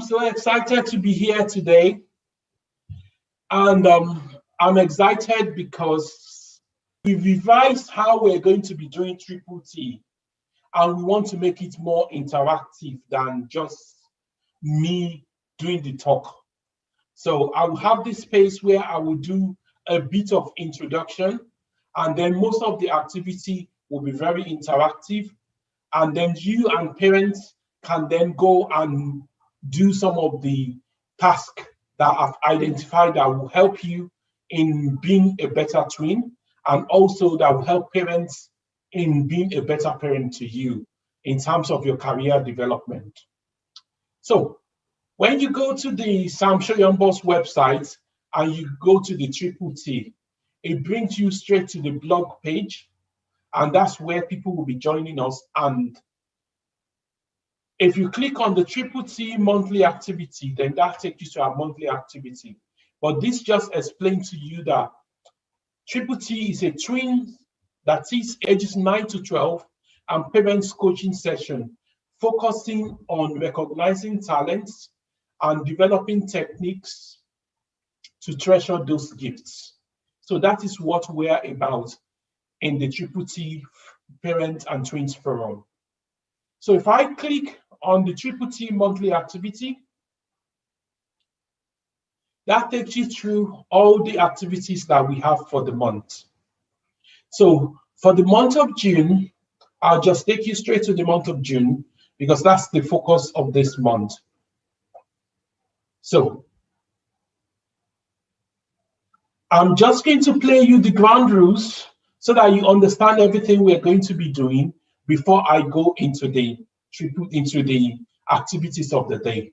so excited to be here today. And I'm excited because we revised how we're going to be doing Triple T. And we want to make it more interactive than just me doing the talk. So I will have this space where I will do a bit of introduction, and then most of the activity will be very interactive. And then you and parents can then go and do some of the tasks that I've identified that will help you in being a better twin, and also that will help parents in being a better parent to you in terms of your career development. So when you go to the Sam Shoyombo's website and you go to the Triple T, it brings you straight to the blog page, and that's where people will be joining us. And if you click on the Triple T monthly activity, then that takes you to our monthly activity. But this just explains to you that Triple T is a twin that is ages 9 to 12 and parents coaching session, focusing on recognizing talents and developing techniques to treasure those gifts. So that is what we're about in the Triple T Parent and Twins Forum. So if I click on the Triple T monthly activity, that takes you through all the activities that we have for the month. So for the month of June, I'll just take you straight to the month of June because that's the focus of this month. So I'm just going to play you the ground rules so that you understand everything we're going to be doing before I go into the activities of the day.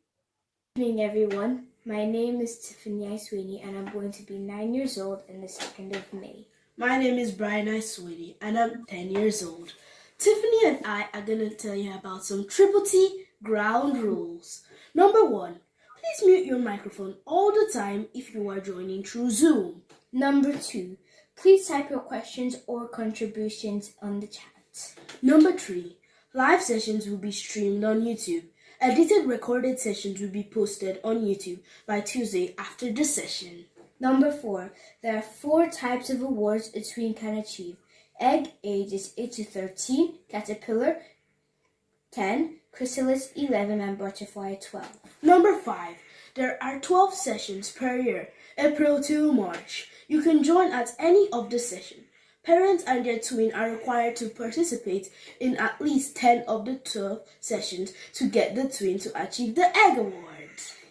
Good evening, everyone. My name is Tiffany Sweeney, and I'm going to be 9 years old on the 2nd of May. My name is Brian Sweeney, and I'm 10 years old. Tiffany and I are going to tell you about some Triple T ground rules. Number 1, please mute your microphone all the time if you are joining through Zoom. Number 2, please type your questions or contributions on the chat. Number 3, live sessions will be streamed on YouTube. Edited recorded sessions will be posted on YouTube by Tuesday after the session. Number 4, there are 4 types of awards a tween can achieve. Egg, ages 8 to 13, Caterpillar 10, Chrysalis 11, and Butterfly 12. Number 5, there are 12 sessions per year, April to March. You can join at any of the sessions. Parents and their twin are required to participate in at least 10 of the 12 sessions to get the twin to achieve the Egg Award.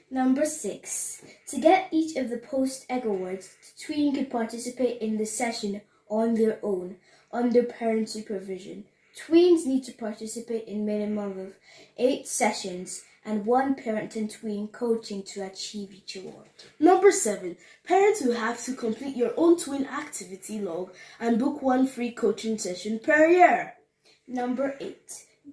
Number 6, to get each of the post-Egg Awards, the tween can participate in the session on their own, under parent supervision. Tweens need to participate in minimum of 8 sessions and 1 parent and tween coaching to achieve each award. Number 7, parents will have to complete your own twin activity log and book 1 free coaching session per year. Number 8,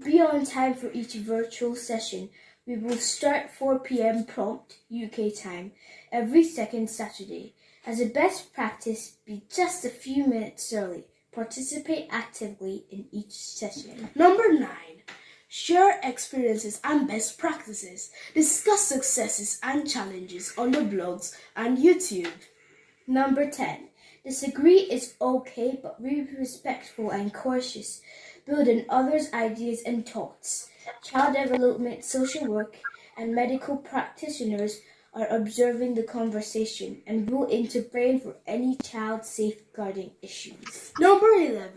be on time for each virtual session. We will start 4 p.m. prompt UK time every second Saturday. As a best practice, be just a few minutes early. Participate actively in each session. Number 9, share experiences and best practices. Discuss successes and challenges on the blogs and YouTube. Number 10, disagree is okay, but be respectful and cautious. Build on others' ideas and thoughts. Child development, social work, and medical practitioners are observing the conversation and will intervene for any child safeguarding issues. Number 11,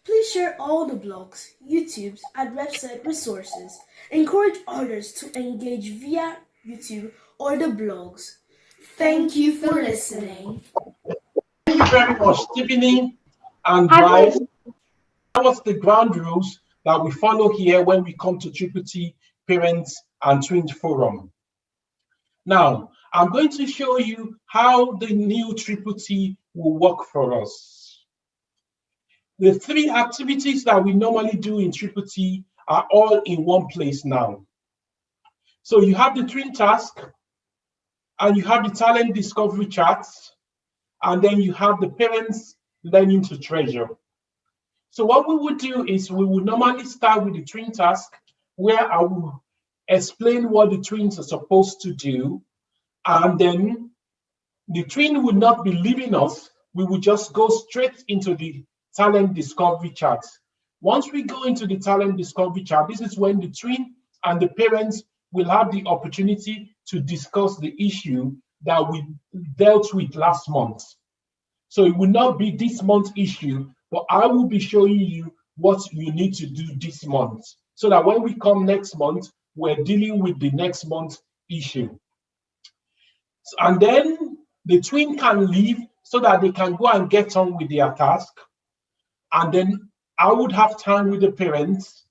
please share all the blogs, YouTubes, and website resources. Encourage others to engage via YouTube or the blogs. Thank you for listening. Thank you very much, Tiffany and Brian. That was the ground rules that we follow here when we come to Triple T Parents and Twins Forum. Now, I'm going to show you how the new Triple T will work for us. The 3 activities that we normally do in Triple T are all in one place now. So you have the twin task, and you have the talent discovery charts, and then you have the parents learning to treasure. So what we would do is we would normally start with the twin task, where I will explain what the tweens are supposed to do, and then the tween would not be leaving us. We would just go straight into the talent discovery chat. Once we go into the talent discovery chat, this is when the tween and the parents will have the opportunity to discuss the issue that we dealt with last month. So it will not be this month's issue, but I will be showing you what you need to do this month, so that when we come next month, we're dealing with the next month's issue. And then the twin can leave so that they can go and get on with their task. And then I would have time with the parents,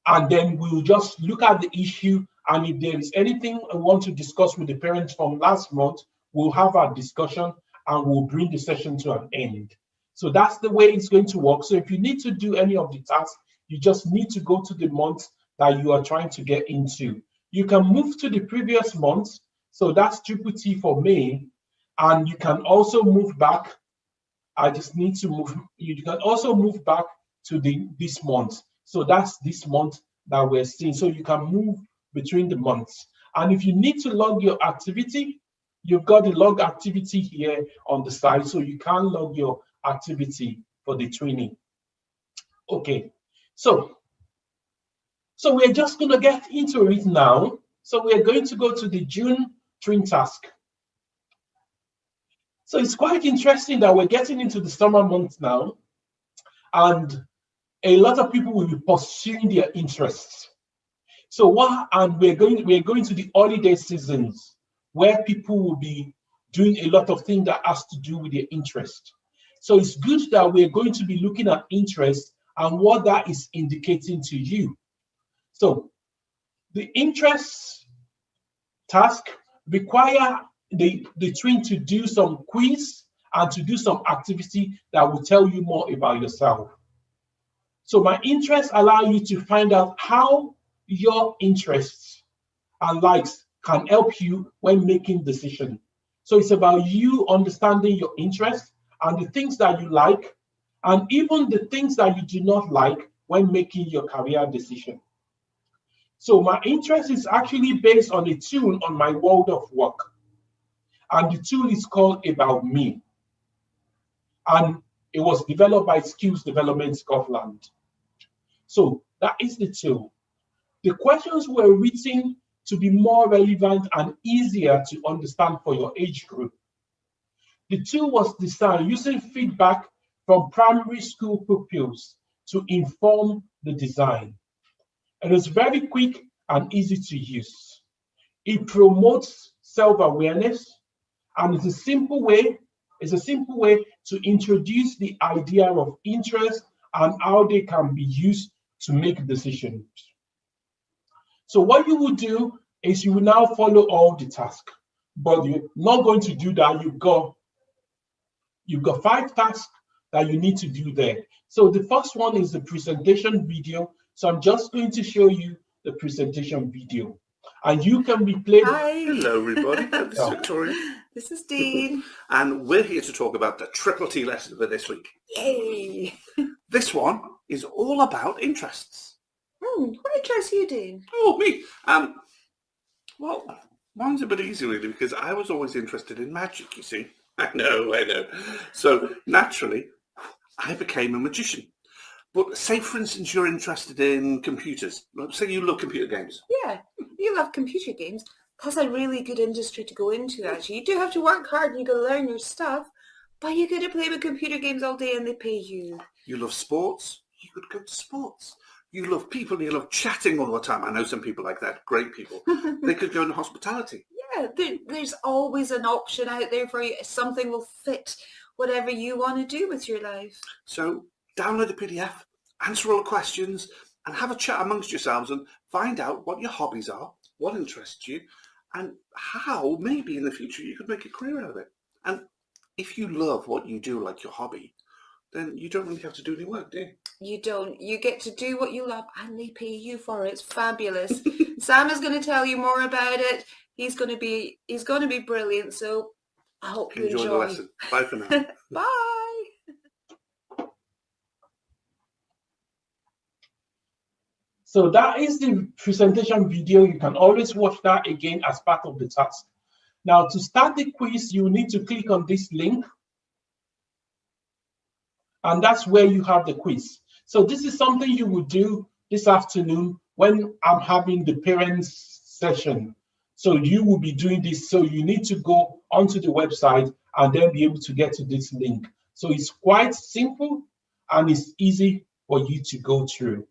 and then we'll just look at the issue. And if there is anything I want to discuss with the parents from last month, we'll have our discussion and we'll bring the session to an end. So that's the way it's going to work. So if you need to do any of the tasks, you just need to go to the month that you are trying to get into. You can move to the previous month. So that's Triple T for May. And you can also move back. I just need to move. You can also move back to this month. So that's this month that we're seeing. So you can move between the months. And if you need to log your activity, you've got the log activity here on the side. So you can log your activity for the training. Okay, so we're just going to get into it now. So we're going to go to the June twin task. So it's quite interesting that we're getting into the summer months now, and a lot of people will be pursuing their interests. So we're going to the holiday seasons where people will be doing a lot of things that has to do with their interest. So it's good that we're going to be looking at interest and what that is indicating to you. So the interest task require the twin to do some quiz and to do some activity that will tell you more about yourself. So my interests allow you to find out how your interests and likes can help you when making decisions. So it's about you understanding your interests and the things that you like, and even the things that you do not like when making your career decision. So my interest is actually based on a tool on my world of work. And the tool is called About Me. And it was developed by Skills Development Scotland. So that is the tool. The questions were written to be more relevant and easier to understand for your age group. The tool was designed using feedback from primary school pupils to inform the design. It is very quick and easy to use. It promotes self-awareness, and it's a simple way to introduce the idea of interest and how they can be used to make decisions. So what you will do is you will now follow all the tasks, but you're not going to do that. You've got 5 tasks that you need to do there. So the first one is the presentation video. So I'm just going to show you the presentation video, and you can replay. Hi. Hello, everybody. This is Victoria. This is Dean. And we're here to talk about the Triple T lesson for this week. Yay! This one is all about interests. What interests you, Dean? Oh, me. Well, mine's a bit easy, really, because I was always interested in magic, you see. I know. So, naturally, I became a magician. But say, for instance, you're interested in computers. Say you love computer games. Yeah, you love computer games. That's a really good industry to go into, actually. You do have to work hard and you got to learn your stuff, but you get to play with computer games all day and they pay you. You love sports. You could go to sports. You love people and you love chatting all the time. I know some people like that, great people. They could go into hospitality. Yeah, there's always an option out there for you. Something will fit whatever you want to do with your life. So download a PDF, answer all the questions, and have a chat amongst yourselves and find out what your hobbies are, what interests you, and how maybe in the future you could make a career out of it. And if you love what you do, like your hobby, then you don't really have to do any work, do you? You don't. You get to do what you love and they pay you for it. It's fabulous. Sam is going to tell you more about it. He's going to be brilliant. So I hope you enjoy the lesson. Bye for now. Bye. So that is the presentation video. You can always watch that again as part of the task. Now, to start the quiz, you need to click on this link. And that's where you have the quiz. So this is something you will do this afternoon when I'm having the parents session. So you will be doing this. So you need to go onto the website and then be able to get to this link. So it's quite simple and it's easy for you to go through.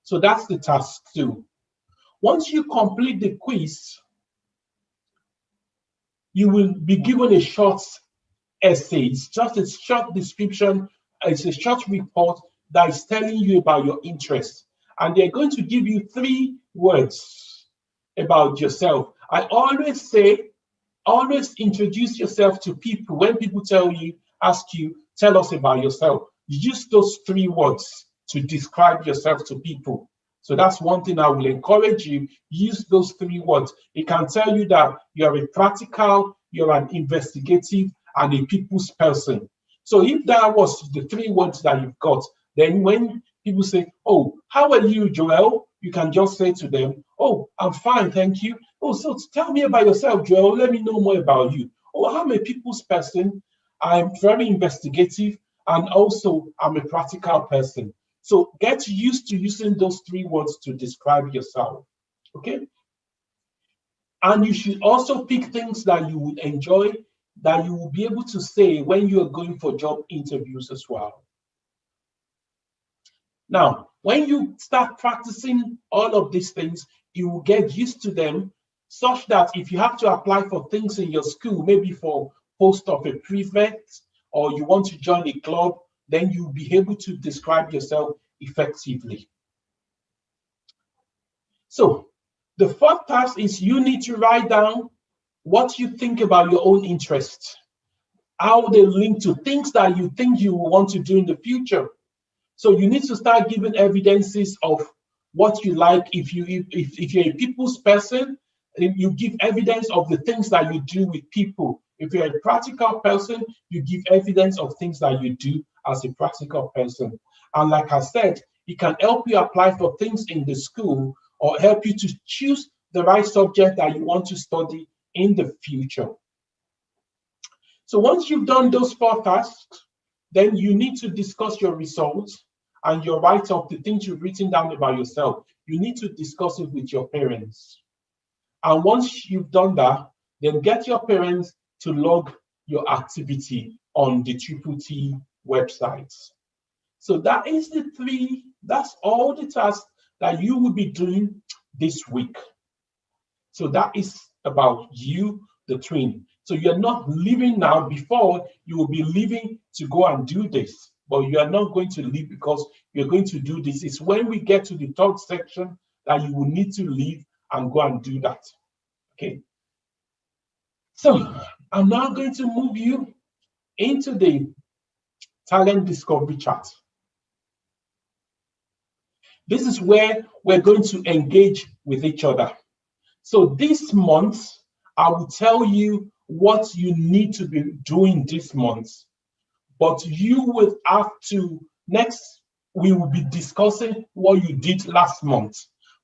So that's the task 2. Once you complete the quiz, you will be given a short essay. It's just a short description. It's a short report that is telling you about your interests. And they're going to give you 3 words about yourself. I always say, always introduce yourself to people. When people ask you, tell us about yourself. Use those 3 words to describe yourself to people. So that's one thing I will encourage you. Use those 3 words. It can tell you that you're a practical, you're an investigative, and a people's person. So if that was the 3 words that you've got, then when people say, oh, how are you, Joel? You can just say to them, oh, I'm fine, thank you. Oh, so tell me about yourself, Joel. Let me know more about you. Oh, I'm a people's person. I'm very investigative, and also I'm a practical person. So get used to using those 3 words to describe yourself, okay? And you should also pick things that you would enjoy, that you will be able to say when you are going for job interviews as well. Now, when you start practicing all of these things, you will get used to them such that if you have to apply for things in your school, maybe for post of a prefect, or you want to join a club, then you'll be able to describe yourself effectively. So the 4th task is you need to write down what you think about your own interests, how they link to things that you think you will want to do in the future. So you need to start giving evidences of what you like. If you're a people's person, you give evidence of the things that you do with people. If you're a practical person, you give evidence of things that you do as a practical person. And like I said, it can help you apply for things in the school or help you to choose the right subject that you want to study in the future. So once you've done those 4 tasks, then you need to discuss your results and your write-up, the things you've written down about yourself. You need to discuss it with your parents. And once you've done that, then get your parents to log your activity on the Triple T website. So that is that's all the tasks that you will be doing this week. So that is about you, the twin. So you're not leaving now. Before, you will be leaving to go and do this, but you are not going to leave because you're going to do this. It's when we get to the 3rd section that you will need to leave and go and do that. Okay. So I'm now going to move you into the talent discovery chart. This is where we're going to engage with each other. So this month, I will tell you what you need to be doing this month, but you will have to, we will be discussing what you did last month,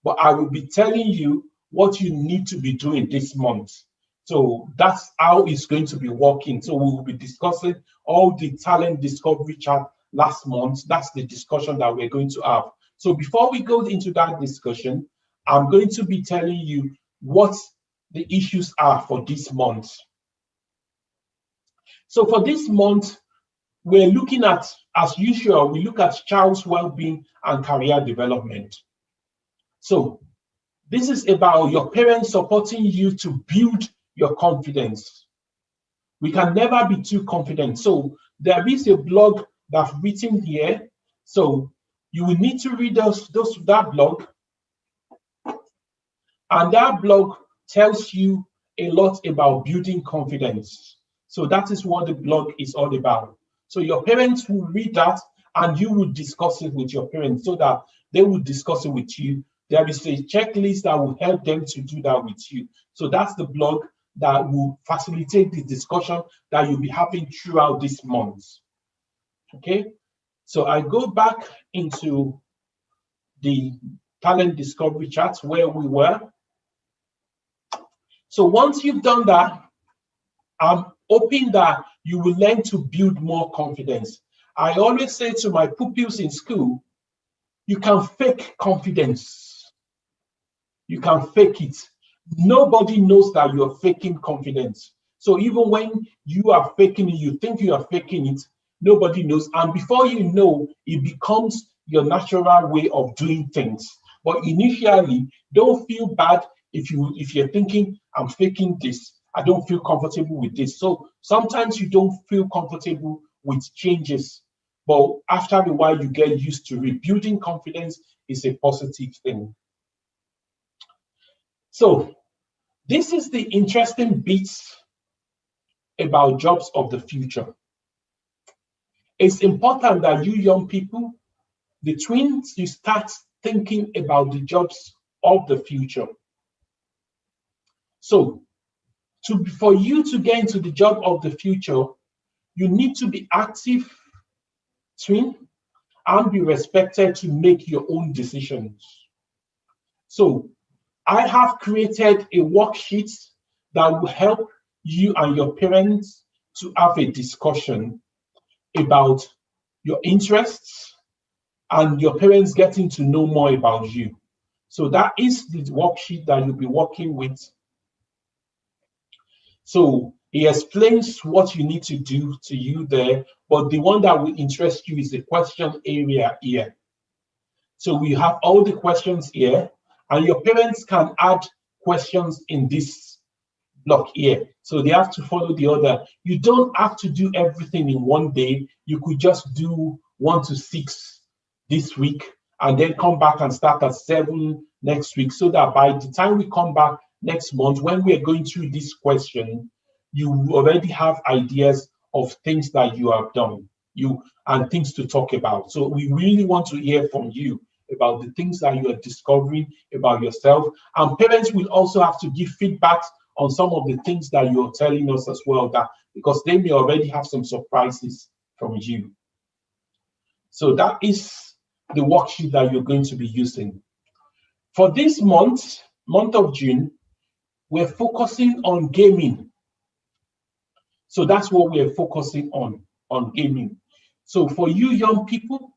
but I will be telling you what you need to be doing this month. So that's how it's going to be working. So we will be discussing all the talent discovery chart last month. That's the discussion that we're going to have. So before we go into that discussion, I'm going to be telling you what the issues are for this month. So for this month, we're looking at, as usual, we look at child's well-being and career development. So this is about your parents supporting you to build your confidence. We can never be too confident. So there is a blog that's written here. So you will need to read that blog. And that blog tells you a lot about building confidence. So that is what the blog is all about. So your parents will read that and you will discuss it with your parents so that they will discuss it with you. There is a checklist that will help them to do that with you. So that's the blog that will facilitate the discussion that you'll be having throughout this month. Okay, so I go back into the talent discovery chat where we were. So once you've done that, I'm hoping that you will learn to build more confidence. I always say to my pupils in school, you can fake confidence. You can fake it. Nobody knows that you're faking confidence. So even when you are faking it, you think you are faking it, nobody knows. And before you know, it becomes your natural way of doing things. But initially, don't feel bad if you're thinking, I'm faking this. I don't feel comfortable with this. So sometimes you don't feel comfortable with changes. But after a while, you get used to it. Building confidence is a positive thing. So this is the interesting bits about jobs of the future. It's important that you young people, the tweens, you start thinking about the jobs of the future. So for you to get into the job of the future, you need to be active, twin, and be respected to make your own decisions. So I have created a worksheet that will help you and your parents to have a discussion about your interests and your parents getting to know more about you. So that is the worksheet that you'll be working with. So he explains what you need to do to you there, but the one that will interest you is the question area here. So we have all the questions here, and your parents can add questions in this block here. So they have to follow the order. You don't have to do everything in one day. You could just do 1 to 6 this week and then come back and start at 7 next week, so that by the time we come back next month, when we are going through this question, you already have ideas of things that you have done, and things to talk about. So we really want to hear from you about the things that you are discovering about yourself. And parents will also have to give feedback on some of the things that you're telling us as well, that because they may already have some surprises from you. So that is the worksheet that you're going to be using. For this month of June, we're focusing on gaming. So that's what we're focusing on gaming. So for you young people,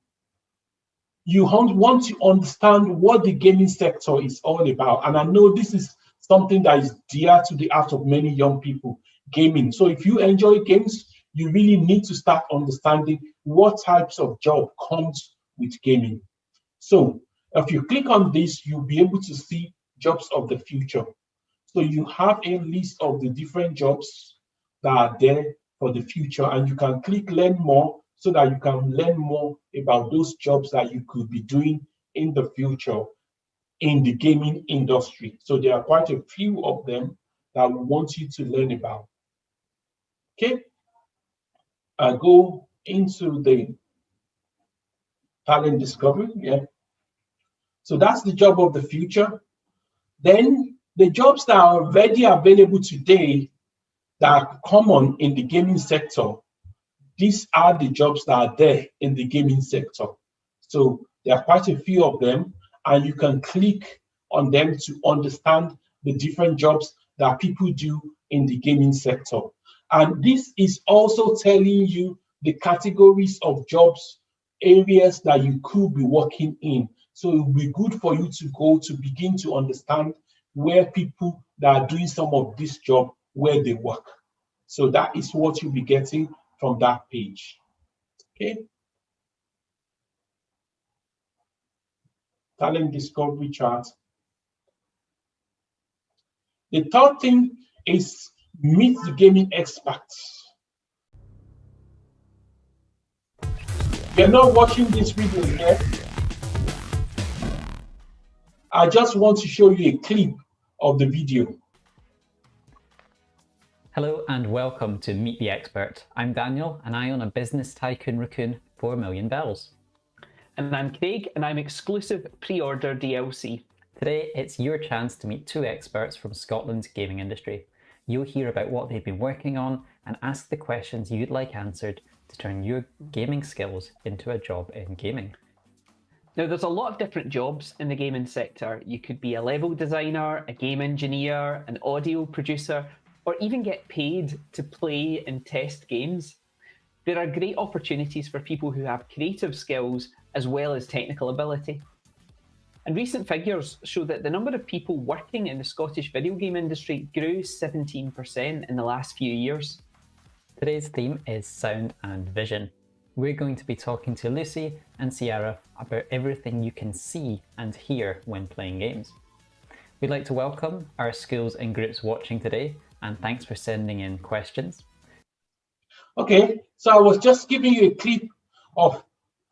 you want to understand what the gaming sector is all about. And I know this is something that is dear to the heart of many young people, gaming. So if you enjoy games, you really need to start understanding what types of job comes with gaming. So if you click on this, you'll be able to see jobs of the future. So you have a list of the different jobs that are there for the future, and you can click learn more so that you can learn more about those jobs that you could be doing in the future in the gaming industry. So there are quite a few of them that we want you to learn about. Okay, I go into the talent discovery. Yeah. So that's the job of the future. Then the jobs that are already available today that are common in the gaming sector, these are the jobs that are there in the gaming sector. So there are quite a few of them, and you can click on them to understand the different jobs that people do in the gaming sector. And this is also telling you the categories of jobs, areas that you could be working in. So it will be good for you to go to begin to understand where people that are doing some of this job, where they work. So that is what you'll be getting from that page. Okay. Talent discovery chart. The third thing is meet the gaming experts. You're not watching this video yet. I just want to show you a clip of the video. Hello and welcome to Meet the Expert. I'm Daniel and I own a business tycoon raccoon, 4 million bells. And I'm Craig and I'm exclusive pre-order DLC. Today it's your chance to meet 2 experts from Scotland's gaming industry. You'll hear about what they've been working on and ask the questions you'd like answered to turn your gaming skills into a job in gaming. Now, there's a lot of different jobs in the gaming sector. You could be a level designer, a game engineer, an audio producer, or even get paid to play and test games. There are great opportunities for people who have creative skills as well as technical ability. And recent figures show that the number of people working in the Scottish video game industry grew 17% in the last few years. Today's theme is sound and vision. We're going to be talking to Lucy and Ciara about everything you can see and hear when playing games. We'd like to welcome our schools and groups watching today, and thanks for sending in questions. Okay, so I was just giving you a clip of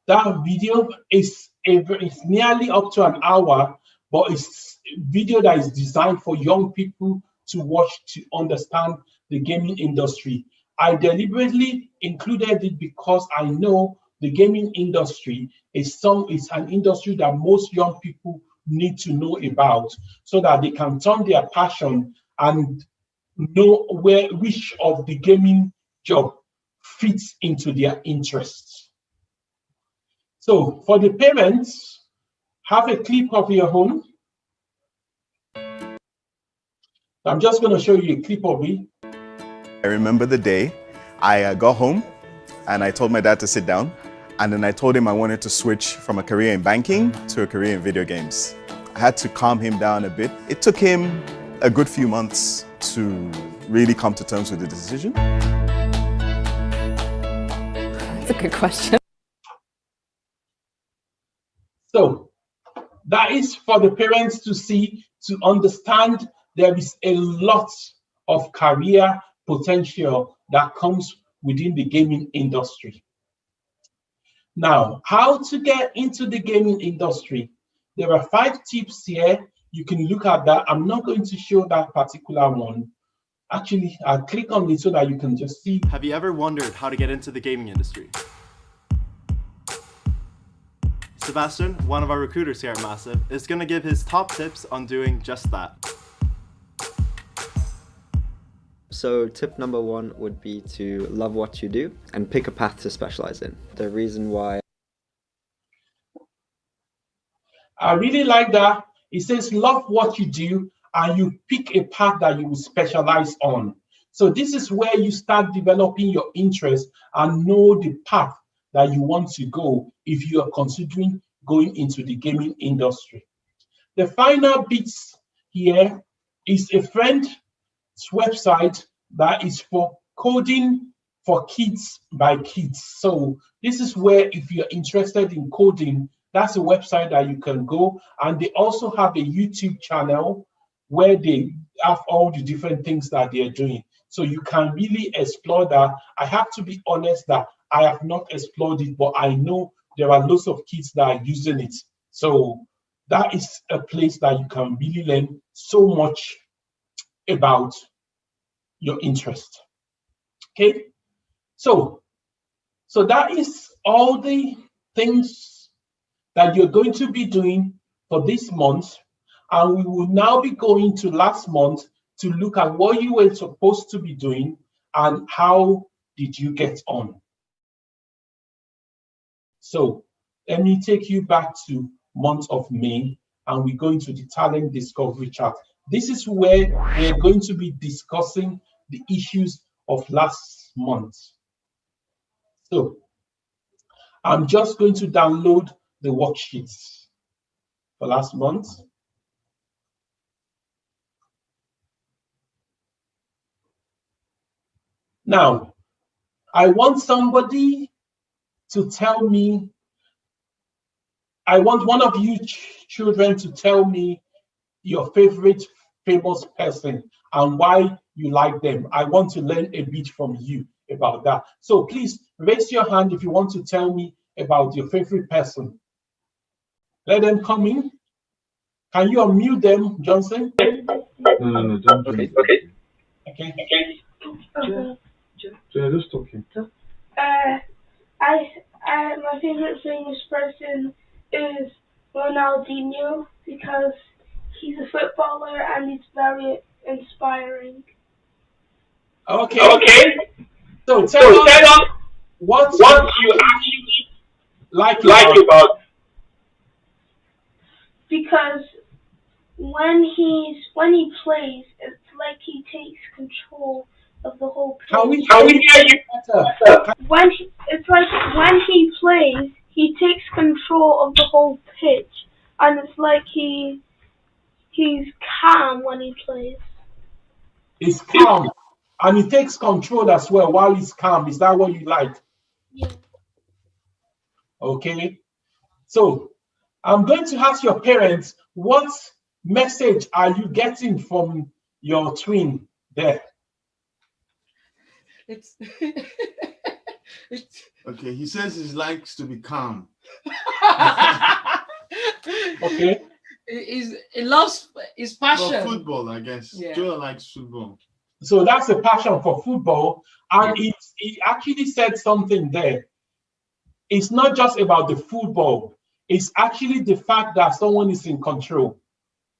that video. It's nearly up to an hour, but it's a video that is designed for young people to watch to understand the gaming industry. I deliberately included it because I know the gaming industry is an industry that most young people need to know about so that they can turn their passion and know which of the gaming job fits into their interests. So for the parents, have a clip of your own. I'm just going to show you a clip of it. I remember the day I got home and I told my dad to sit down, and then I told him I wanted to switch from a career in banking to a career in video games. I had to calm him down a bit. It took him a good few months to really come to terms with the decision. That's a good question. So that is for the parents to see, to understand there is a lot of career potential that comes within the gaming industry. Now, how to get into the gaming industry? There are 5 tips here. You can look at that. I'm not going to show that particular one. Actually, I'll click on it so that you can just see. Have you ever wondered how to get into the gaming industry? Sebastian, one of our recruiters here at Massive, is going to give his top tips on doing just that. So tip number 1 would be to love what you do and pick a path to specialize in. The reason why I really like that. It says love what you do and you pick a path that you will specialize on. So this is where you start developing your interest and know the path that you want to go if you are considering going into the gaming industry. The final bits here is a friend's website that is for coding for kids by kids. So this is where if you're interested in coding, that's a website that you can go. And they also have a YouTube channel where they have all the different things that they're doing. So you can really explore that. I have to be honest that I have not explored it, but I know there are lots of kids that are using it. So that is a place that you can really learn so much about your interest. Okay, so that is all the things that you're going to be doing for this month, and we will now be going to last month to look at what you were supposed to be doing and how did you get on. So let me take you back to month of May, and we go into the talent discovery chart. This is where we're going to be discussing the issues of last month. So I'm just going to download the worksheets for last month. Now, I want somebody to tell me, I want one of you children to tell me your favorite famous person and why you like them. I want to learn a bit from you about that. So please raise your hand if you want to tell me about your favorite person. Let them come in. Can you unmute them, Johnson? No, don't. Okay. Yeah, just talking. My favorite famous person is Ronaldinho because he's a footballer and he's very inspiring. Okay. So tell us what you actually like about. because when he plays, it's like he takes control of the whole pitch. Can we hear you better? It's like when he plays, he takes control of the whole pitch, and it's like he's calm when he plays. He's calm, and he takes control as well while he's calm. Is that what you like? Yeah. Okay. So I'm going to ask your parents, what message are you getting from your twin there? It's okay. He says he likes to be calm. Okay. He loves his passion for football, I guess. Yeah. Joel likes football. So that's a passion for football, and he actually said something there. It's not just about the football. It's actually the fact that someone is in control.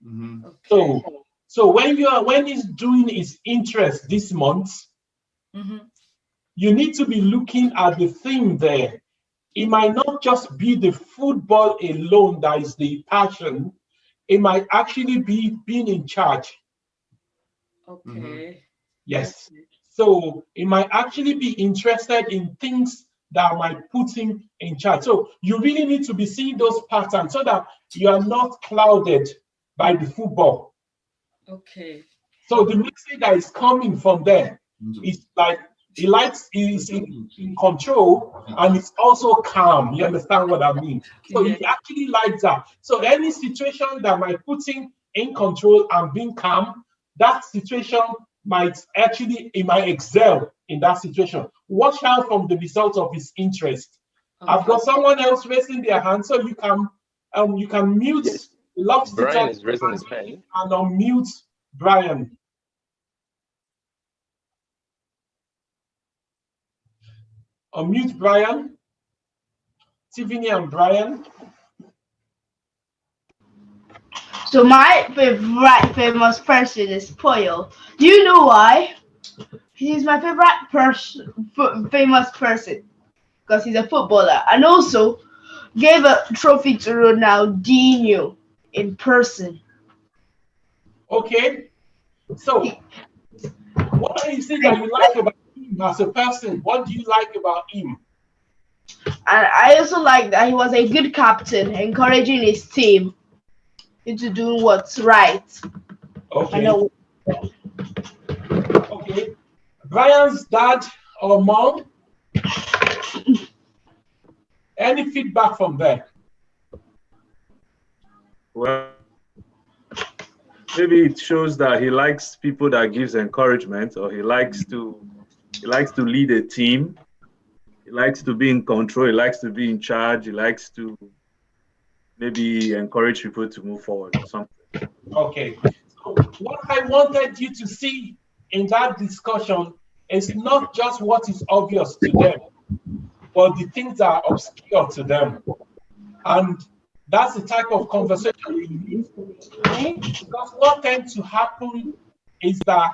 Mm-hmm. Okay. So when he's doing his interest this month, mm-hmm. you need to be looking at the thing there. It might not just be the football alone that is the passion. It might actually be being in charge. Okay. Mm-hmm. Yes. So it might actually be interested in things that might put him in charge. So you really need to be seeing those patterns so that you are not clouded by the football. Okay. So the message that is coming from there is like he's in control and it's also calm. You understand what I mean? So he actually likes that. So any situation that might put him in control and being calm, that situation might excel in that situation. Watch out from the result of his interest. I've got someone else raising their hand, so you can mute. Brian is raising his hand. And unmute Brian. Unmute Brian. Tiffany and Brian. So my favorite famous person is Poyo. Do you know why? He's my favorite famous person because he's a footballer and also gave a trophy to Ronaldinho in person. Okay. So what is it that you like about him as a person? What do you like about him? And I also like that he was a good captain, encouraging his team into doing what's right. Okay. Okay. Brian's dad or mom? Any feedback from there? Well, maybe it shows that he likes people that gives encouragement, or he likes to lead a team. He likes to be in control. He likes to be in charge. He likes to maybe encourage people to move forward or something. Okay. So what I wanted you to see in that discussion is not just what is obvious to them, but the things that are obscure to them. And that's the type of conversation you need. Because what tends to happen is that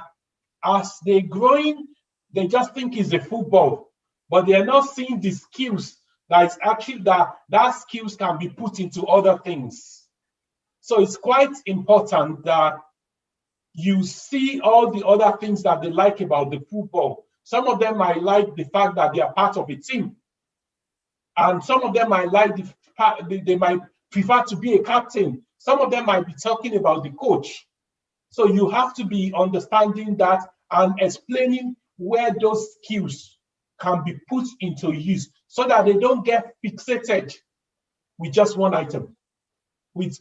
as they're growing, they just think it's a football, but they're not seeing the skills that is actually that skills can be put into other things. So it's quite important that you see all the other things that they like about the football. Some of them might like the fact that they are part of a team. And some of them might like they might prefer to be a captain. Some of them might be talking about the coach. So you have to be understanding that and explaining where those skills can be put into use so that they don't get fixated with just one item, with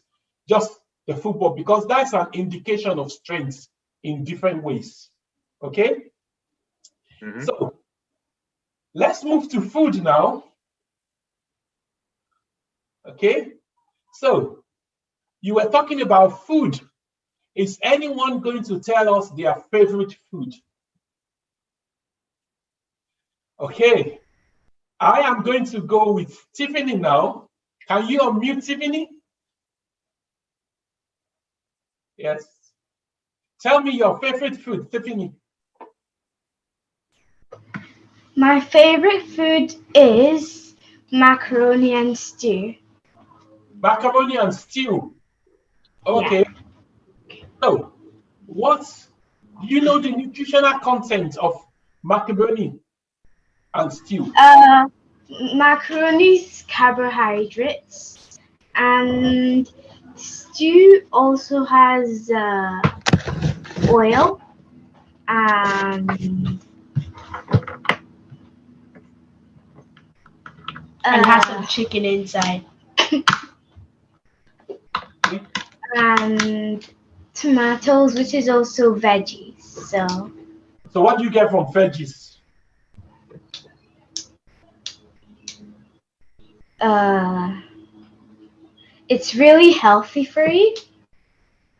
just the football, because that's an indication of strength in different ways. Okay? Mm-hmm. So let's move to food now. Okay? So you were talking about food. Is anyone going to tell us their favorite food? Okay, I am going to go with Tiffany now. Can you unmute Tiffany? Yes. Tell me your favorite food, Tiffany. My favorite food is macaroni and stew. Macaroni and stew. Okay. So, do you know the nutritional content of macaroni and stew? Macaroni's carbohydrates, and stew also has oil and has some chicken inside. And tomatoes, which is also veggies. So what do you get from veggies? It's really healthy for you.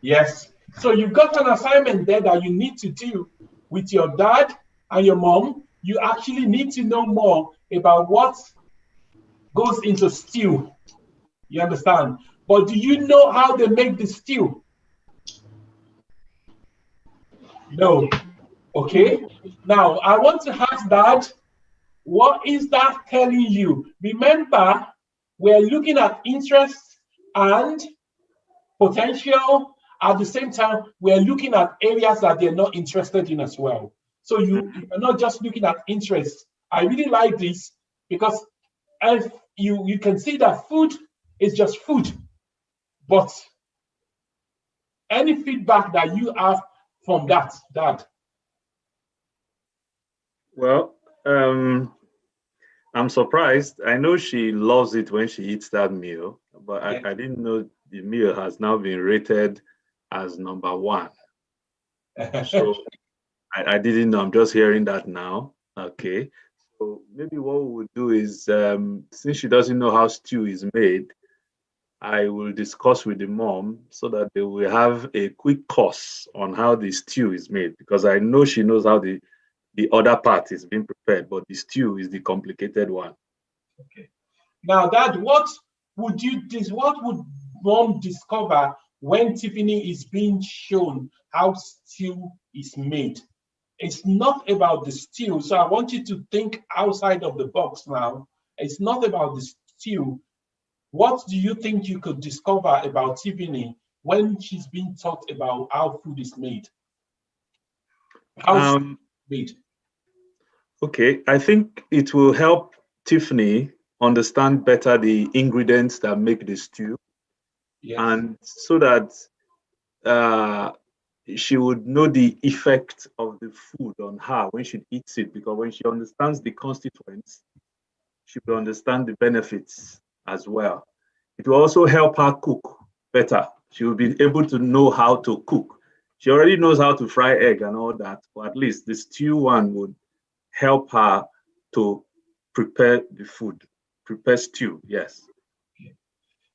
Yes. So you've got an assignment there that you need to do with your dad and your mom. You actually need to know more about what goes into stew. You understand? But do you know how they make the stew? No. Okay. Now, I want to ask Dad, what is that telling you? Remember, we're looking at interest and potential. At the same time, we're looking at areas that they're not interested in as well. So you're not just looking at interest. I really like this because if you can see that food is just food. But any feedback that you have from that, Dad? Well, I'm surprised. I know she loves it when she eats that meal, but I didn't know the meal has now been rated as number 1. So I didn't know. I'm just hearing that now. Okay. So maybe what we would do is, since she doesn't know how stew is made, I will discuss with the mom so that they will have a quick course on how the stew is made, because I know she knows how the other part is being prepared, but the stew is the complicated one. Okay. Now, Dad, what would mom discover when Tiffany is being shown how stew is made? It's not about the stew. So I want you to think outside of the box now. It's not about the stew. What do you think you could discover about Tiffany when she's being taught about how food is made? How food is made? Okay, I think it will help Tiffany understand better the ingredients that make the stew. Yes. And so that she would know the effect of the food on her when she eats it, because when she understands the constituents, she will understand the benefits as well. It will also help her cook better. She will be able to know how to cook. She already knows how to fry egg and all that, but at least the stew one would help her to prepare the food, prepare stew, yes.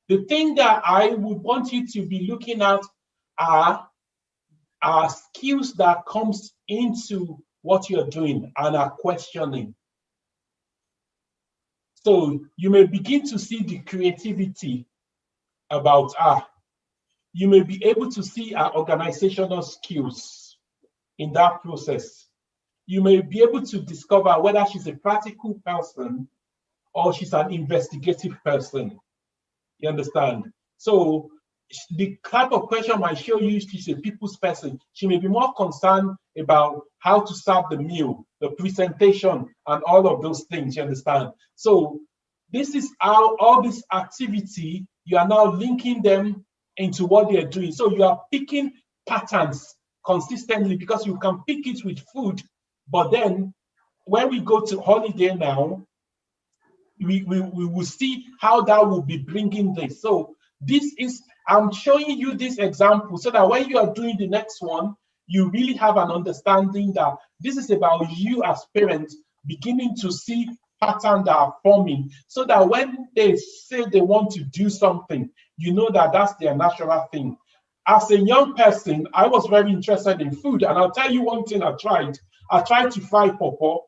The thing that I would want you to be looking at are skills that comes into what you're doing and are questioning. So you may begin to see the creativity about her. You may be able to see her organizational skills in that process. You may be able to discover whether she's a practical person or she's an investigative person. You understand? So the type of question might show you she's a people's person. She may be more concerned about how to serve the meal, the presentation, and all of those things, you understand? So this is how all this activity, you are now linking them into what they're doing. So you are picking patterns consistently, because you can pick it with food, but then when we go to holiday now, we will see how that will be bringing this. So this is, I'm showing you this example so that when you are doing the next one, you really have an understanding that this is about you as parents beginning to see patterns that are forming, so that when they say they want to do something, you know that that's their natural thing. As a young person, I was very interested in food, and I'll tell you one thing I tried. I tried to fry pawpaw.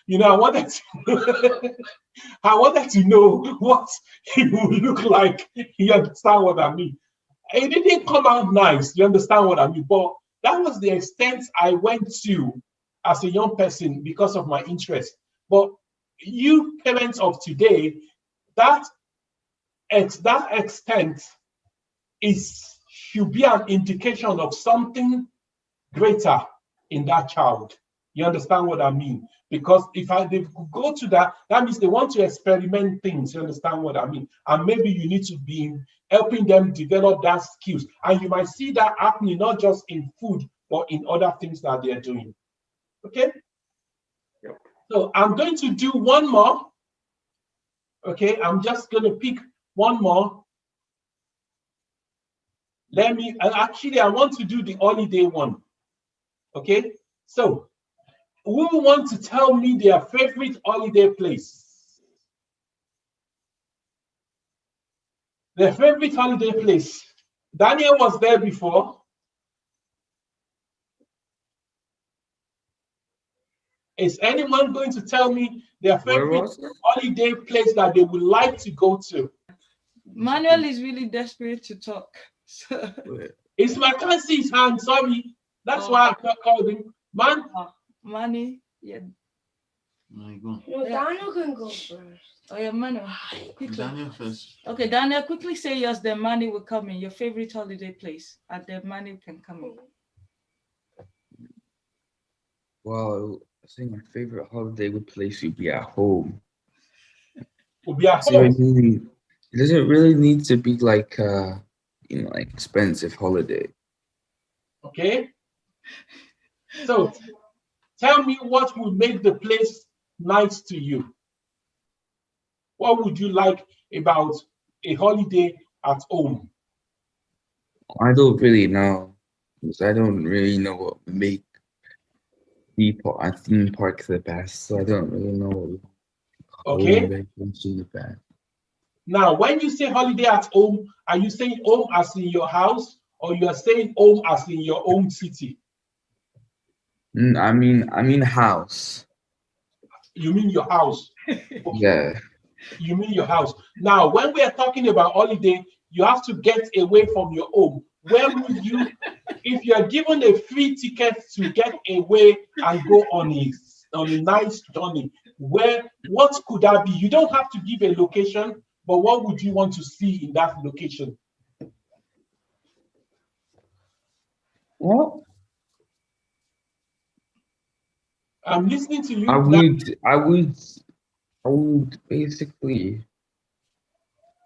You know, I wanted to know what it would look like. You understand what I mean? It didn't come out nice. You understand what I mean? But that was the extent I went to as a young person because of my interest. But you parents of today, that at that extent, should be an indication of something greater in that child. You understand what I mean? Because if they go to that, that means they want to experiment things. You understand what I mean? And maybe you need to be helping them develop that skills. And you might see that happening not just in food, but in other things that they're doing. Okay? Yep. So I'm going to do one more. Okay, I'm just going to pick one more. I want to do the holiday one. Okay, so who want to tell me their favorite holiday place? Their favorite holiday place. Daniel was there before. Is anyone going to tell me their favorite holiday place that they would like to go to? Manuel is really desperate to talk. I can't see his hand, sorry. That's why I called him. Manny, yeah. No, Daniel can go first. Oh, yeah, Manuel. Quickly. Daniel first. Okay, Daniel, quickly say yours, then Manny will come in. Your favorite holiday place, and then Manny can come in. Well, I think my favorite holiday place would be at home. Would be at home. It doesn't really need to be like like expensive holiday. Okay. So tell me what would make the place nice to you. What would you like about a holiday at home? I don't really know, because I don't really know what would make a theme park the best. So I don't really know what the best. Now, when you say holiday at home, are you saying home as in your house, or you are saying home as in your own city? I mean house. You mean your house? Okay. Yeah. You mean your house. Now, when we are talking about holiday, you have to get away from your home. Where would you, if you are given a free ticket to get away and go on a nice journey, what could that be? You don't have to give a location, but what would you want to see in that location? Well, I'm listening to you. I would basically,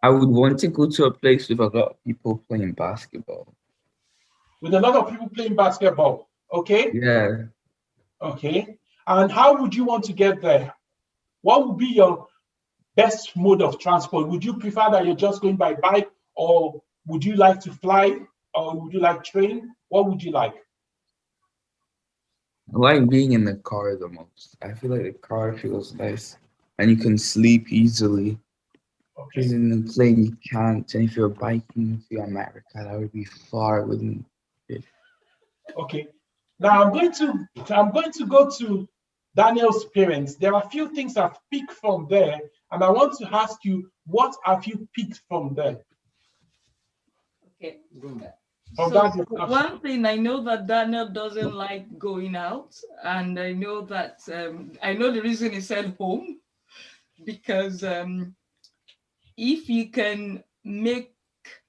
I would want to go to a place with a lot of people playing basketball. With a lot of people playing basketball, okay? Yeah. Okay. And how would you want to get there? What would be your best mode of transport? Would you prefer that you're just going by bike, or would you like to fly, or would you like train? What would you like? I like being in the car the most. I feel like the car feels nice, and you can sleep easily. Okay. Because in the plane you can't, and if you're biking to America, that would be far, wouldn't it? Okay. Now I'm going to go to Daniel's parents. There are a few things I've picked from there, and I want to ask you, what have you picked from there? Okay. One thing, I know that Daniel doesn't like going out, and I know that I know the reason he said home, because if you can make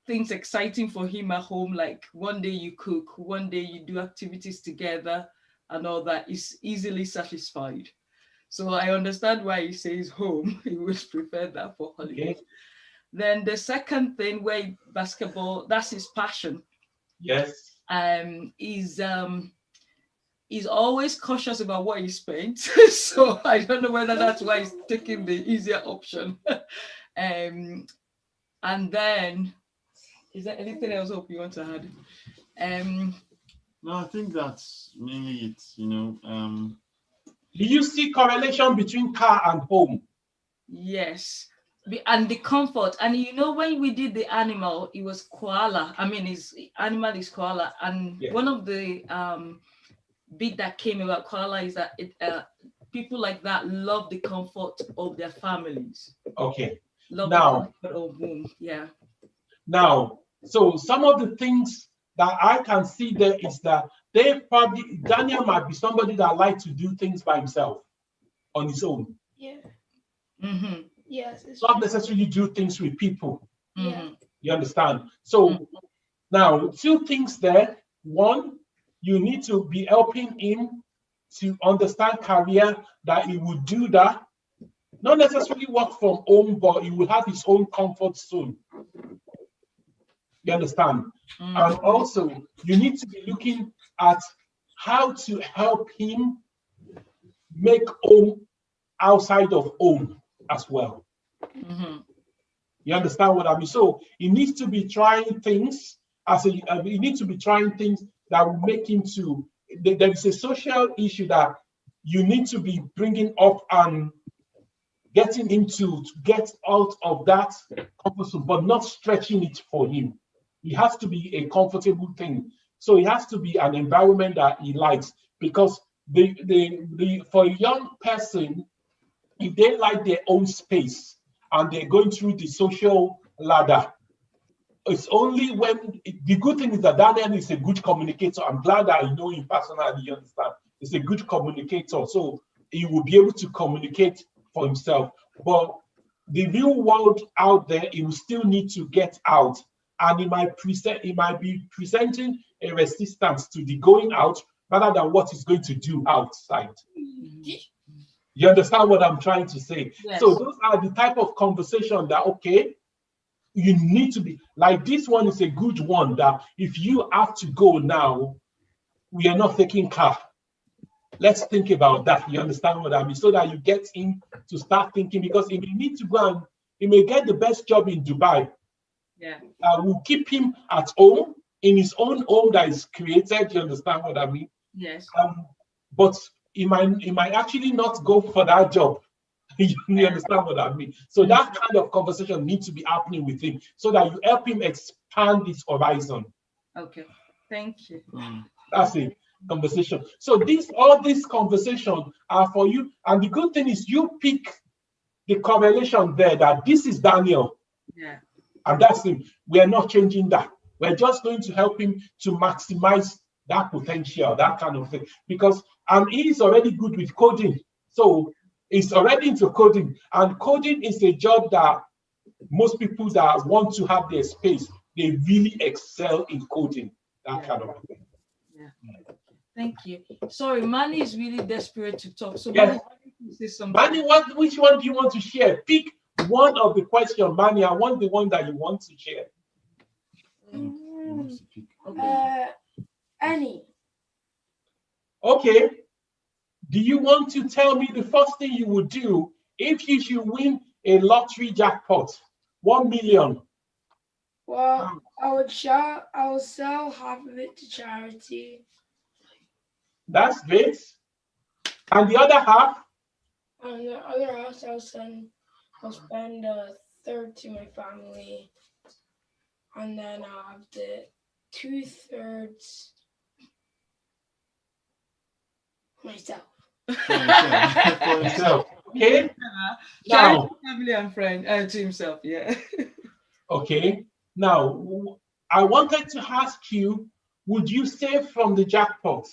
things exciting for him at home, like one day you cook, one day you do activities together and all that, is easily satisfied. So I understand why he says home. He would prefer that for holiday. Okay. Then the second thing, where basketball, that's his passion. Yes. He's always cautious about what he spent. So I don't know whether that's why he's taking the easier option. And then, is there anything else hope you want to add? No, I think that's mainly it, Do you see correlation between car and home? Yes. And the comfort. And when we did the animal, it was koala. I mean, his animal is koala. And one of the bit that came about koala is that people like that love the comfort of their families. Okay. Love the comfort of home. Yeah. Now, so some of the things that I can see there is that Daniel might be somebody that likes to do things by himself, on his own. Yeah. Mm-hmm. Yes. It's not necessarily do things with people. You understand? So now, two things there. One, you need to be helping him to understand career, that he would do that. Not necessarily work from home, but he will have his own comfort zone. You understand? And also, you need to be looking at how to help him make home outside of home as well. You understand what I mean? So he needs to be trying things he needs to be trying things that will make him to. There is a social issue that you need to be bringing up and getting him to get out of that comfort zone, but not stretching it for him. It has to be a comfortable thing. So it has to be an environment that he likes, because for a young person, if they like their own space and they're going through the social ladder, it's only when the good thing is that Daniel is a good communicator. I'm glad that I know him personally. You understand? He's a good communicator, so he will be able to communicate for himself. But the real world out there, he will still need to get out, and he might be presenting a resistance to the going out rather than what he's going to do outside. You understand what I'm trying to say? Yes. So those are the type of conversation that, okay, you need to be, like this one is a good one, that if you have to go now, we are not taking car. Let's think about that. You understand what I mean? So that you get him to start thinking, because he may need to go and he may get the best job in Dubai. Yeah. We'll keep him at home, in his own home that is created. You understand what I mean? Yes. But he might actually not go for that job. You understand what I mean? So that kind of conversation needs to be happening with him, so that you help him expand his horizon. Okay, thank you. That's it. Conversation. So all these conversations are for you, and the good thing is you pick the correlation there, that this is Daniel. Yeah. And that's him. We are not changing that. We're just going to help him to maximize that potential, that kind of thing. Because he's already good with coding. So he's already into coding. And coding is a job that most people that want to have their space, they really excel in coding, that kind of thing. Yeah. Thank you. Sorry, Manny is really desperate to talk. So yes. Manny, which one do you want to share? Pick one of the questions, Manny. I want the one that you want to share. Any. Okay. Do you want to tell me the first thing you would do if you should win a lottery jackpot? 1 million. Well, I will sell half of it to charity. That's great. And the other half? And the other half, I'll spend a third to my family, and then I'll have the 2/3 myself. For himself. Okay. Now, family and friend, to himself. Yeah. Okay. Now, I wanted to ask you: would you save from the jackpot?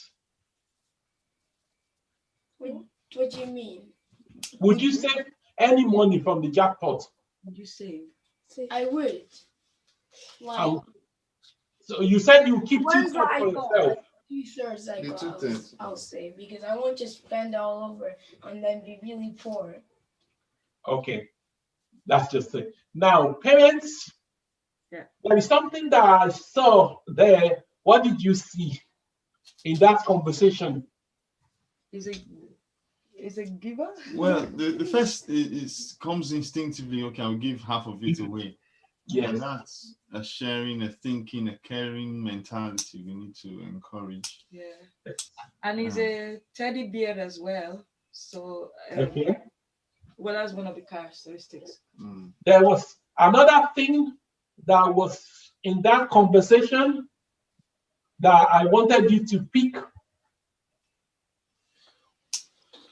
What do you mean? Would you save any money from the jackpot? Would you save? I would. Why? So you said you keep 2/3 for yourself. 2/3 I got, I'll save, because I won't just spend all over and then be really poor. Okay, that's just it. Now, parents, there is something that I saw there. What did you see in that conversation? Is a giver? Well, the first comes instinctively. Okay, I'll give half of it away. Yes. And that's a sharing, a thinking, a caring mentality we need to encourage. Yeah. And he's a teddy bear as well. So, okay. Well, that's one of the characteristics. There was another thing that was in that conversation that I wanted you to pick.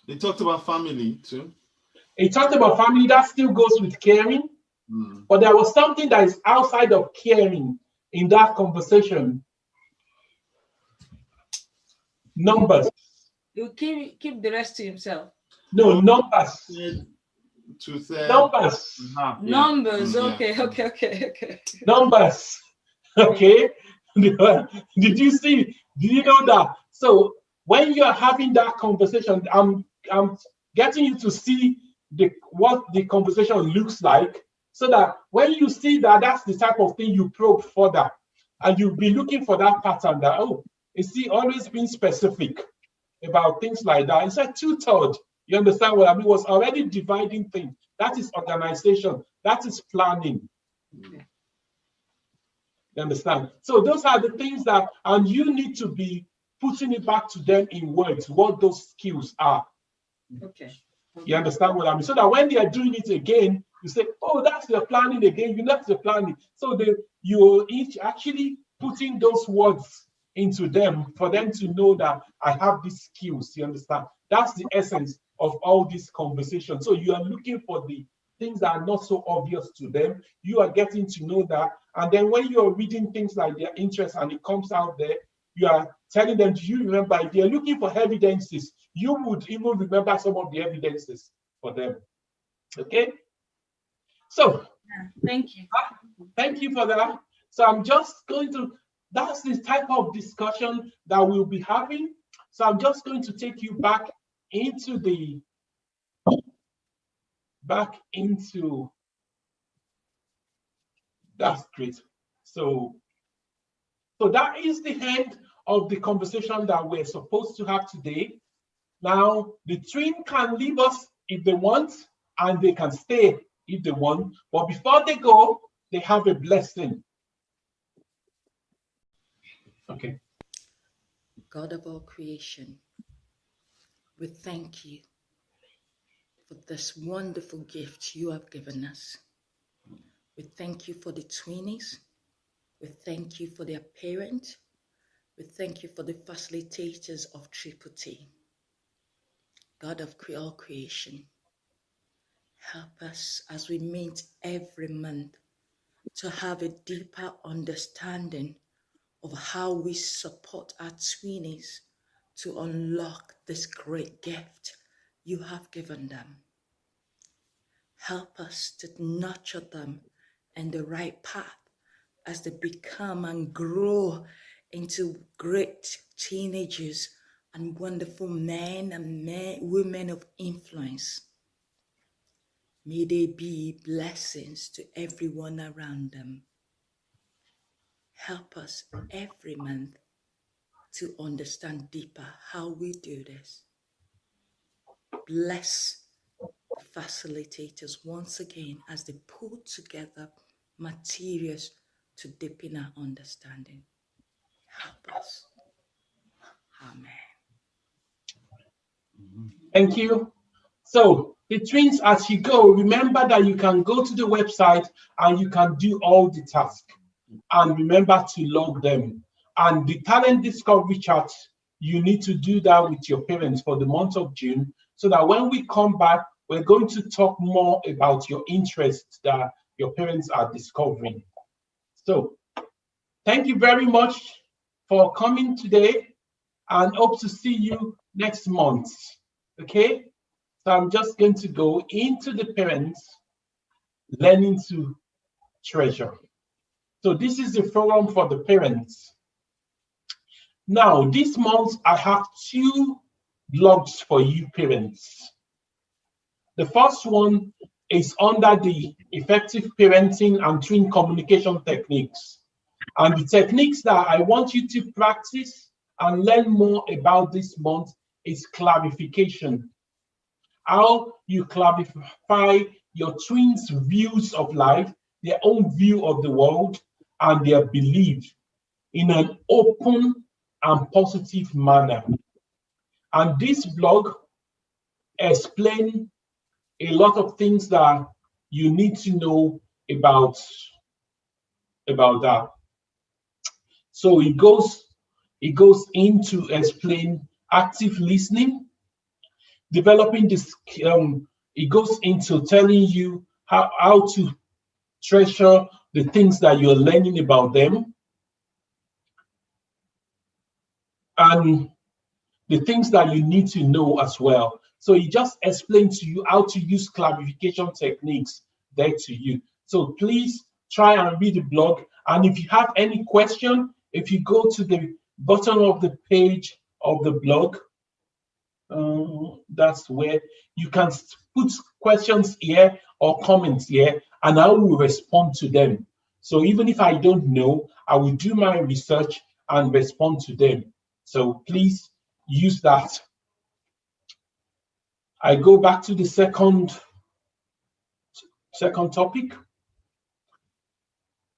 They talked about family too. He talked about family. That still goes with caring. But there was something that is outside of caring in that conversation. Numbers. He'll keep the rest to himself. No, numbers. 2/3. Numbers. Numbers. Yeah. Okay. Numbers. Okay. Did you see? Did you know that? So when you are having that conversation, I'm getting you to see what the conversation looks like, so that when you see that, that's the type of thing you probe further, and you'll be looking for that pattern. That, oh, is he always being specific about things like that? It's like 2/3. You understand what I mean? Was already dividing things. That is organization. That is planning. You understand? So those are the things that, and you need to be putting it back to them in words, what those skills are. Okay. You understand what I mean? So that when they are doing it again, you say, oh, that's the planning again. You left the planning. So you're each actually putting those words into them for them to know that I have these skills. You understand? That's the essence of all this conversation. So you are looking for the things that are not so obvious to them. You are getting to know that. And then when you're reading things like their interest and it comes out there, you are telling them, do you remember? If they're looking for evidences, you would even remember some of the evidences for them. Okay? So, thank you. Thank you for that. So I'm just going to, that's the type of discussion that we'll be having. So I'm just going to take you back into that's great. So that is the end of the conversation that we're supposed to have today. Now, the twin can leave us if they want, and they can stay if they want. But before they go, they have a blessing. Okay. God of all creation, we thank you for this wonderful gift you have given us. We thank you for the tweenies. We thank you for their parents. We thank you for the facilitators of Triple T. God of all creation, help us as we meet every month to have a deeper understanding of how we support our tweenies to unlock this great gift you have given them. Help us to nurture them in the right path as they become and grow into great teenagers and wonderful men and women of influence. May they be blessings to everyone around them. Help us every month to understand deeper how we do this. Bless the facilitators once again as they put together materials to deepen our understanding. Help us. Amen. Thank you. So the twins, as you go, remember that you can go to the website and you can do all the tasks. And remember to log them. And the talent discovery chat, you need to do that with your parents for the month of June, so that when we come back, we're going to talk more about your interests that your parents are discovering. So thank you very much for coming today, and hope to see you next month. Okay? So I'm just going to go into the parents, learning to treasure. So this is the forum for the parents. Now, this month, I have 2 blogs for you parents. The first one is under the effective parenting and twin communication techniques. And the techniques that I want you to practice and learn more about this month is clarification. How you clarify your twins' views of life, their own view of the world, and their belief in an open and positive manner. And this blog explains a lot of things that you need to know about that. So it goes into explain active listening, developing this. It goes into telling you how to treasure the things that you're learning about them, and the things that you need to know as well. So he just explained to you how to use clarification techniques there to you. So please try and read the blog. And if you have any question, if you go to the bottom of the page of the blog, that's where you can put questions here or comments here, and I will respond to them. So even if I don't know, I will do my research and respond to them. So please use that. I go back to the second topic.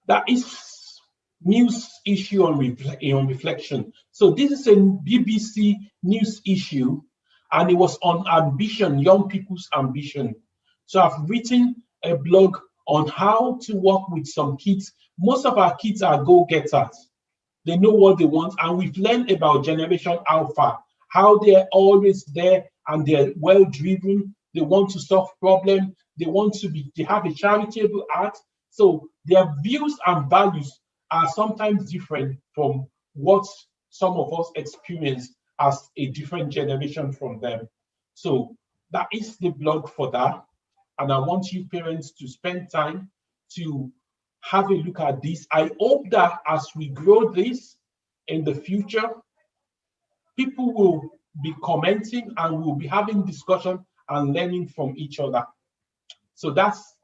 That is news issue on reflection. So this is a BBC news issue, and it was on ambition, young people's ambition. So I've written a blog on how to work with some kids. Most of our kids are go-getters. They know what they want, and we've learned about Generation Alpha, how they're always there and they're well-driven. They want to solve problems. They have a charitable heart. So their views and values are sometimes different from what some of us experience as a different generation from them. So that is the blog for that. And I want you parents to spend time to have a look at this. I hope that as we grow this in the future, people will be commenting and we'll be having discussion and learning from each other. So that's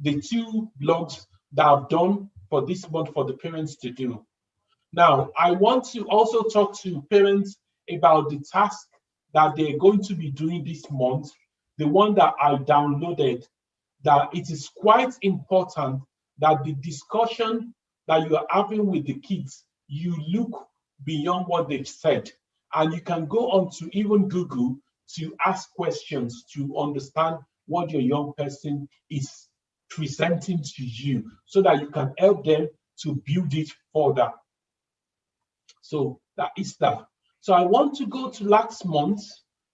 the two blogs that I've done for this month for the parents to do. Now, I want to also talk to parents about the task that they're going to be doing this month, the one that I downloaded, that it is quite important that the discussion that you are having with the kids, you look beyond what they've said. And you can go on to even Google to ask questions to understand what your young person is presenting to you so that you can help them to build it further. So that is that. So I want to go to last month,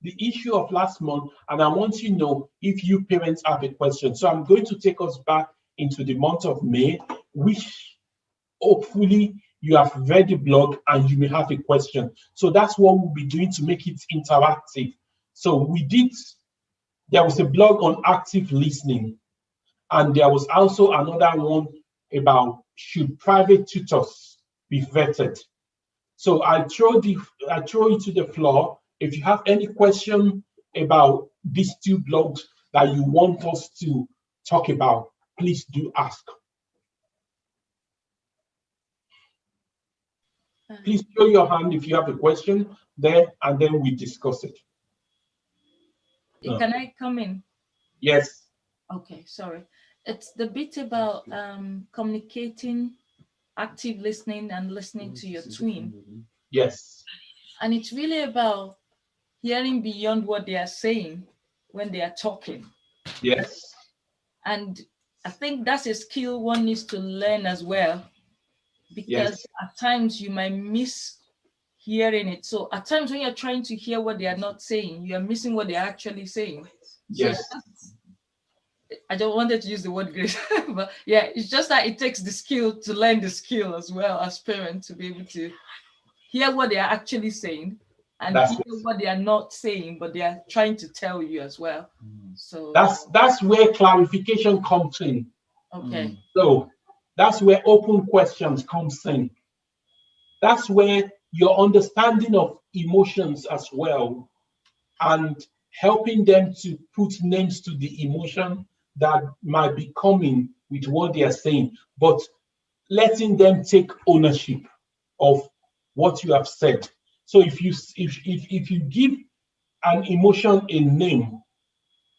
the issue of last month, and I want to know if you parents have a question. So I'm going to take us back into the month of May, which hopefully you have read the blog and you may have a question. So that's what we'll be doing to make it interactive. So there was a blog on active listening, and there was also another one about should private tutors be vetted. So I throw it to the floor. If you have any question about these two blogs that you want us to talk about, please do ask. Please show your hand if you have a question there, and then we discuss it. Can I come in? Yes. Okay, sorry. It's the bit about communicating, active listening, and listening to your twin. Yes. And it's really about hearing beyond what they are saying when they are talking. Yes. And I think that's a skill one needs to learn as well, because at times you might miss hearing it. So at times when you're trying to hear what they are not saying, you are missing what they're actually saying. Yes. So I don't wanted to use the word grace, but yeah, it's just that it takes the skill to learn the skill as well as parents to be able to hear what they are actually saying and hear what they are not saying, but they are trying to tell you as well. So that's where clarification comes in. Okay. So that's where open questions comes in. That's where your understanding of emotions as well, and helping them to put names to the emotion that might be coming with what they are saying, but letting them take ownership of what you have said. So if you give an emotion a name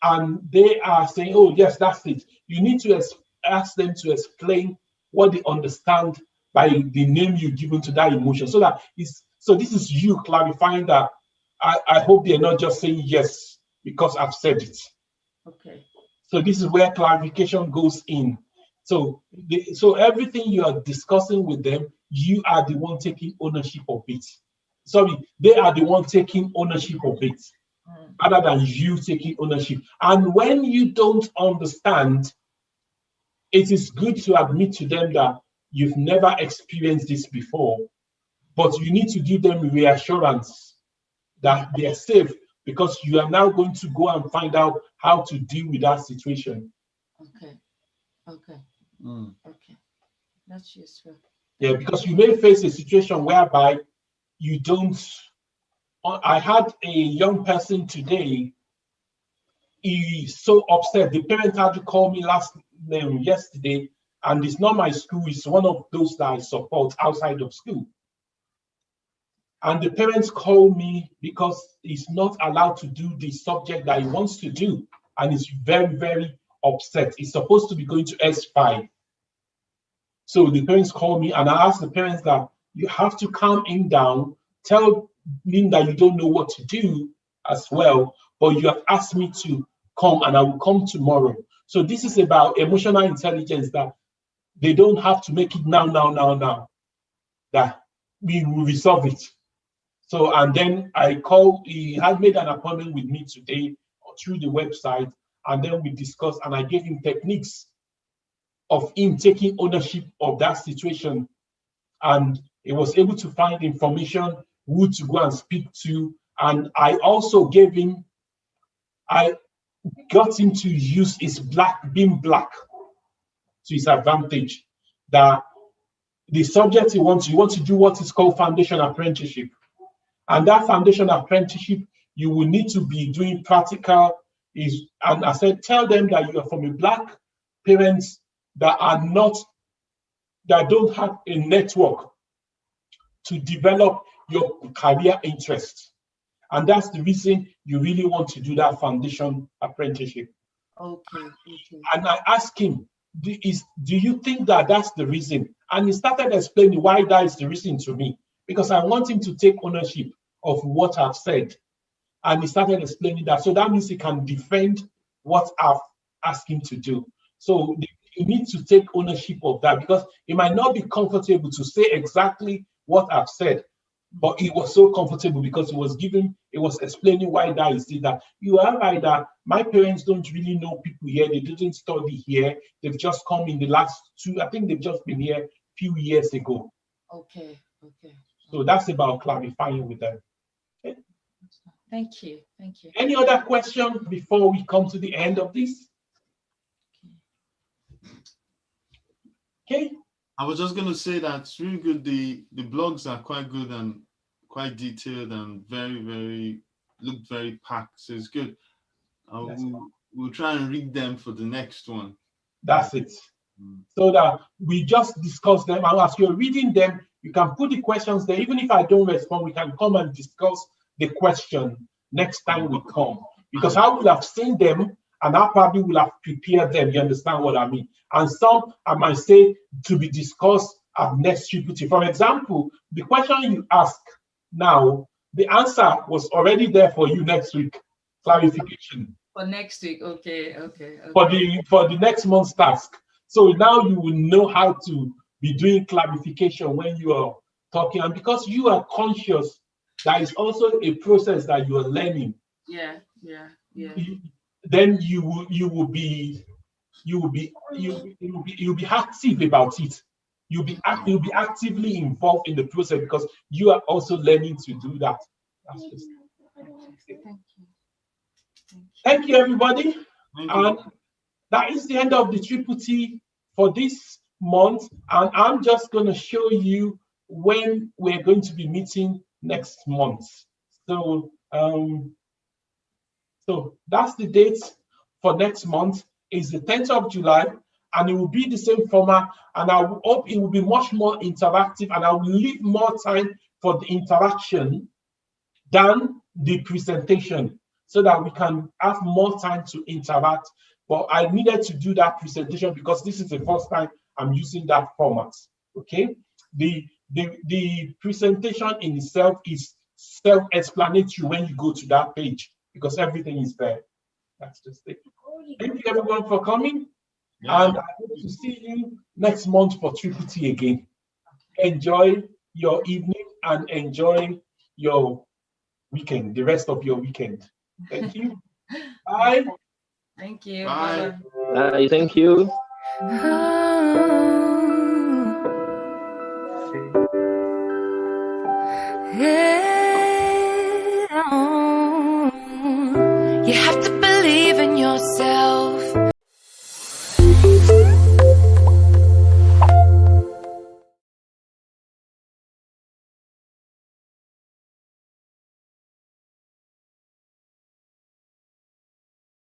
and they are saying, oh yes, that's it, you need to ask them to explain what they understand by the name you've given to that emotion. So this is you clarifying that I hope they're not just saying yes because I've said it. Okay. So this is where clarification goes in. So everything you are discussing with them, you are the one taking ownership of it. Sorry, they are the one taking ownership of it, other than you taking ownership. And when you don't understand, it is good to admit to them that you've never experienced this before, but you need to give them reassurance that they're safe. because you are now going to go and find out how to deal with that situation. Okay. Okay. That's useful. Yeah, because you may face a situation whereby you don't. I had a young person today. He's so upset. The parent had to call me yesterday, and it's not my school. It's one of those that I support outside of school. And the parents call me because he's not allowed to do the subject that he wants to do, and he's very, very upset. He's supposed to be going to S5. So the parents call me, and I ask the parents that you have to calm him down, tell him that you don't know what to do as well, but you have asked me to come, and I will come tomorrow. So this is about emotional intelligence, that they don't have to make it now, that we will resolve it. So, and then he had made an appointment with me today through the website, and then we discussed, and I gave him techniques of him taking ownership of that situation. And he was able to find information, who to go and speak to. And I also I got him to use his being black to his advantage. That the subject he wants to do what is called foundation apprenticeship. And that foundation apprenticeship, you will need to be doing practical. And I said, tell them that you are from a black parents that don't have a network to develop your career interest. And that's the reason you really want to do that foundation apprenticeship. Okay. And I asked him, do you think that that's the reason? And he started explaining why that is the reason to me, because I want him to take ownership of what I've said. And he started explaining that. So that means he can defend what I've asked him to do. So you need to take ownership of that, because he might not be comfortable to say exactly what I've said, but he was so comfortable because he was explaining why that is that. You are right that my parents don't really know people here. They didn't study here. They've just come in the last I think they've just been here a few years ago. Okay. So that's about clarifying with them. Okay. Thank you. Any other question before we come to the end of this? Okay. I was just going to say that it's really good. The blogs are quite good and quite detailed and look very packed. So it's good. We'll try and read them for the next one. That's it. So that we just discuss them. And as you're reading them, you can put the questions there. Even if I don't respond, we can come and discuss the question next time we come. Because I will have seen them and I probably will have prepared them. You understand what I mean? And some I might say to be discussed at next Triple-T. For example, the question you ask now, the answer was already there for you next week. Clarification. For next week, okay. For the next month's task. So now you will know how to be doing clarification when you are talking. And because you are conscious, that is also a process that you are learning. Yeah. Then you'll be active about it. You'll be actively involved in the process because you are also learning to do that. That's just Thank you, everybody. And that is the end of the Triple-T for this month. And I'm just going to show you when we're going to be meeting next month. So, so that's the date for next month. Is the 10th of July, and it will be the same format. And I hope it will be much more interactive, and I will leave more time for the interaction than the presentation, so that we can have more time to interact. But I needed to do that presentation because this is the first time I'm using that format. Okay, the presentation in itself is self-explanatory when you go to that page because everything is there. That's just it. Thank you everyone for coming, and I hope to see you next month for Triple-T again. Enjoy your evening and enjoy your weekend, the rest of your weekend. Thank you. Bye. Thank you. Bye. Thank you. Oh.